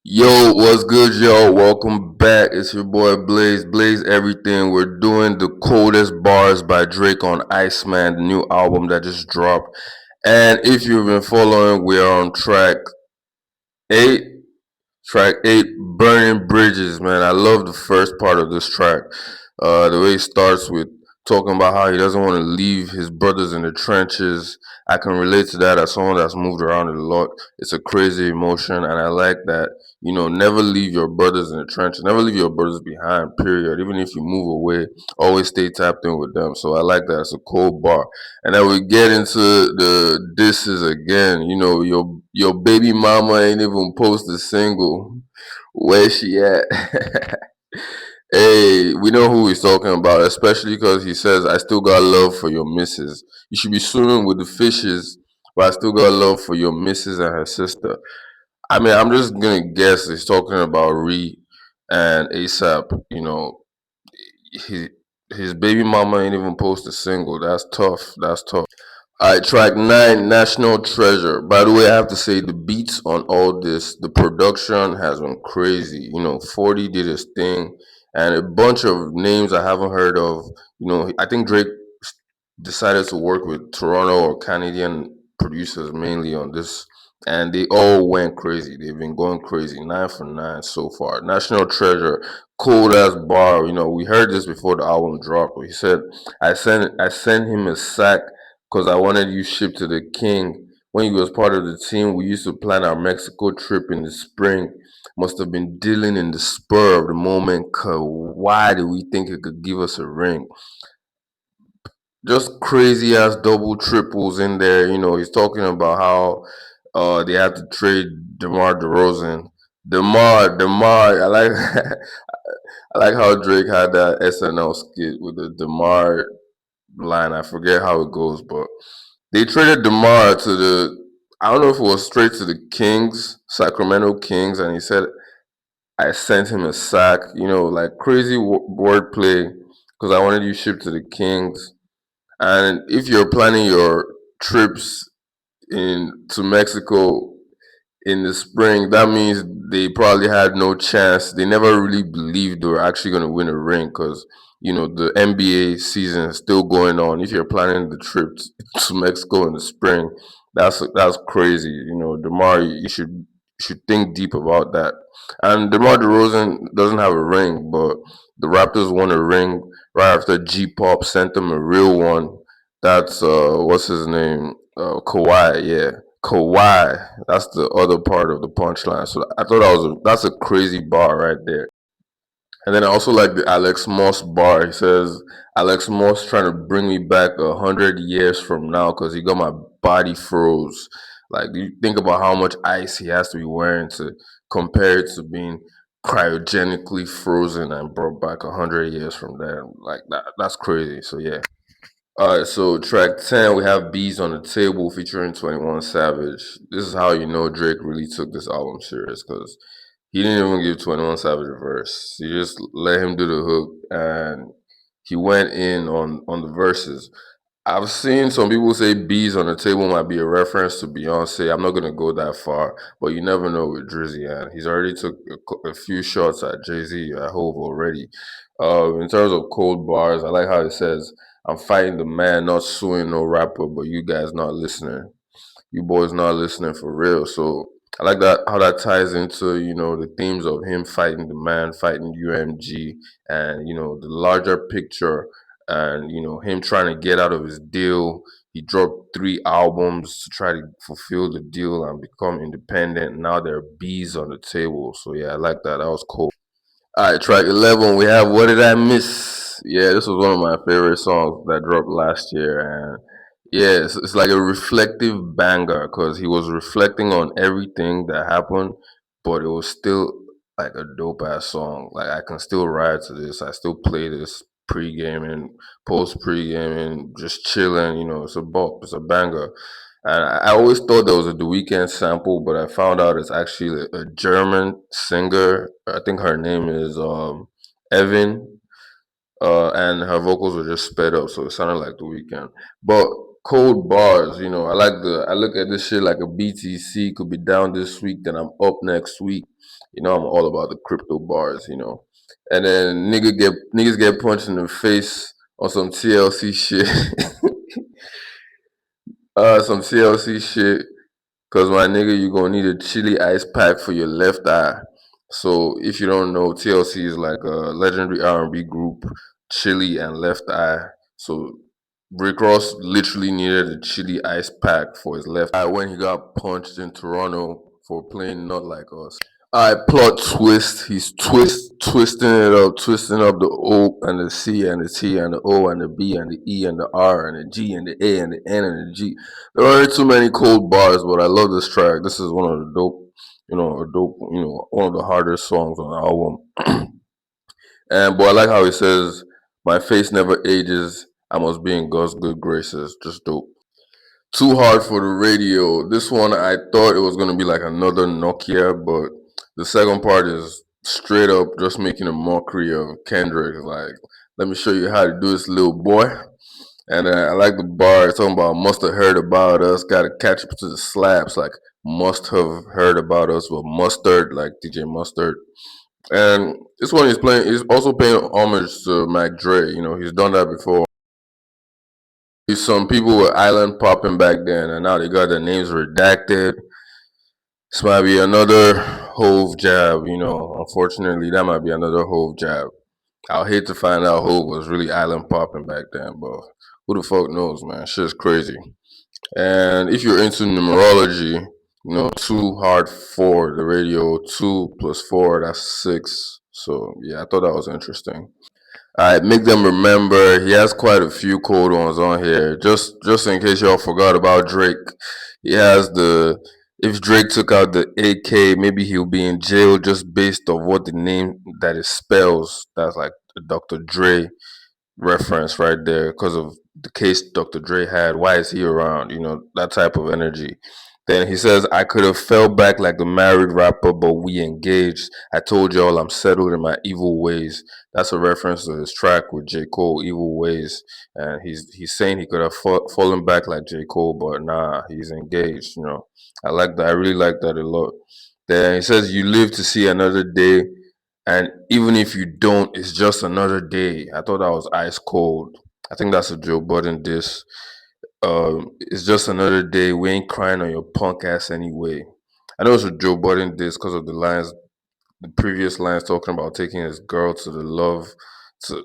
Yo, what's good, yo? Welcome back. It's your boy Blaze. Blaze everything. We're doing the coldest bars by Drake on Iceman, the new album that just dropped. And if you've been following, we are on eight. Track 8, Burning Bridges, man. I love the first part of this track. The way it starts with talking about how he doesn't want to leave his brothers in the trenches. I can relate to that as someone that's moved around a lot. It's a crazy emotion, and I like that. Never leave your brothers in the trenches. Never leave your brothers behind, period. Even if you move away, always stay tapped in with them. So I like that. It's a cold bar. And then we get into the disses again. Your baby mama ain't even post a single. Where she at? Hey, we know who he's talking about, especially because he says, I still got love for your missus. You should be swimming with the fishes, but I still got love for your missus and her sister. I mean, I'm just gonna guess he's talking about Ree and ASAP. He, his baby mama ain't even post a single. That's tough. That's tough. All right, track 9, National Treasure. By the way, I have to say the beats on all this, the production has been crazy. 40 did his thing, and a bunch of names I haven't heard of. I think Drake decided to work with Toronto or Canadian producers mainly on this, and they all went crazy. They've been going crazy, 9 for 9 so far. National Treasure, cold as bar. We heard this before the album dropped. He said, "I sent him a sack because I wanted you shipped to the king. When he was part of the team, we used to plan our Mexico trip in the spring. Must have been dealing in the spur of the moment. 'Cause why did we think he could give us a ring? Just crazy ass double triples in there. He's talking about how they had to trade DeMar DeRozan. DeMar. I like I like how Drake had that SNL skit with the DeMar line. I forget how it goes, but they traded DeMar to the. I don't know if it was straight to the Kings, Sacramento Kings, and he said I sent him a sack. Like crazy wordplay because I wanted you shipped to the Kings. And if you're planning your trips in to Mexico in the spring, that means they probably had no chance. They never really believed they were actually going to win a ring because the NBA season is still going on. If you're planning the trip to Mexico in the spring, that's crazy. Demar, you should think deep about that. And DeMar DeRozan doesn't have a ring, but the Raptors won a ring right after G Pop sent them a real one. That's what's his name? Kawhi, yeah. Kawhi. That's the other part of the punchline. So I thought that's a crazy bar right there. And then I also like the Alex Moss bar. He says Alex Moss trying to bring me back 100 years from now because he got my body froze. Like you think about how much ice he has to be wearing to compare it to being cryogenically frozen and brought back 100 years from there. Like that's crazy. So yeah. Alright, so track 10, we have Bees on the Table featuring 21 Savage. This is how you know Drake really took this album serious because he didn't even give 21 Savage a verse. He just let him do the hook and he went in on the verses. I've seen some people say Bees on the Table might be a reference to Beyonce. I'm not going to go that far, but you never know with Drizzy. And he's already took a few shots at Jay-Z, at Hove already. In terms of cold bars, I like how it says, I'm fighting the man, not suing no rapper, but you guys not listening. You boys not listening for real. So I like that how that ties into the themes of him fighting the man, fighting UMG, and the larger picture, and him trying to get out of his deal. He dropped 3 albums to try to fulfill the deal and become independent. Now there are bees on the table. So yeah, I like that. That was cool. All right, track 11, we have What Did I Miss? Yeah, this was one of my favorite songs that dropped last year. And yeah, it's like a reflective banger because he was reflecting on everything that happened, but it was still like a dope ass song. Like, I can still ride to this. I still play this pre gaming, post pre gaming, just chilling. It's a bop, it's a banger. And I always thought there was a The Weeknd sample, but I found out it's actually a German singer. I think her name is Evan, and her vocals were just sped up, so it sounded like The Weeknd. But Cold bars, I look at this shit like a BTC could be down this week, then I'm up next week. I'm all about the crypto bars. And then niggas get punched in the face on some TLC shit. Some TLC shit. Cause my nigga, you gonna need a chili ice pack for your left eye. So if you don't know, TLC is like a legendary R&B group, Chili and Left Eye. So Rick Ross literally needed a chili ice pack for his left eye when he got punched in Toronto for playing Not Like Us. Alright, plot twist. He's twisting up the O and the C and the T and the O and the B and the E and the R and the G and the A and the N and the G. There aren't too many cold bars, but I love this track. This is one of the one of the hardest songs on the album. And boy, I like how he says, "My face never ages. I must be in God's good graces." Just dope. Too hard for the radio. This one I thought it was gonna be like another Nokia, but the second part is straight up just making a mockery of Kendrick. Like, let me show you how to do this, little boy. And I like the bar. It's talking about must have heard about us. Got to catch up to the slaps. Like must have heard about us with Mustard, like DJ Mustard. And this one he's playing. He's also paying homage to Mac Dre. He's done that before. Some people were island popping back then, and now they got their names redacted. This might be another Hove jab. Unfortunately, that might be another Hove jab. I'll hate to find out Hove was really island popping back then, but who the fuck knows, man? Shit's crazy. And if you're into numerology, too hard for the radio, 2 plus 4, that's 6. So yeah, I thought that was interesting. All right, make them remember. He has quite a few cold ones on here. Just in case y'all forgot about Drake, he has the. If Drake took out the AK, maybe he'll be in jail just based on what the name that it spells. That's like Dr. Dre reference right there because of the case Dr. Dre had. Why is he around? That type of energy. Then he says, I could have fell back like the married rapper, but we engaged. I told y'all I'm settled in my evil ways. That's a reference to his track with J. Cole, Evil Ways. And he's saying he could have fallen back like J. Cole, but nah, he's engaged. I like that. I really like that a lot. Then he says, you live to see another day. And even if you don't, it's just another day. I thought that was ice cold. I think that's a Joe Budden diss. It's just another day. We ain't crying on your punk ass anyway. I know it's a Joe Budden diss because of the previous lines talking about taking his girl to the love, to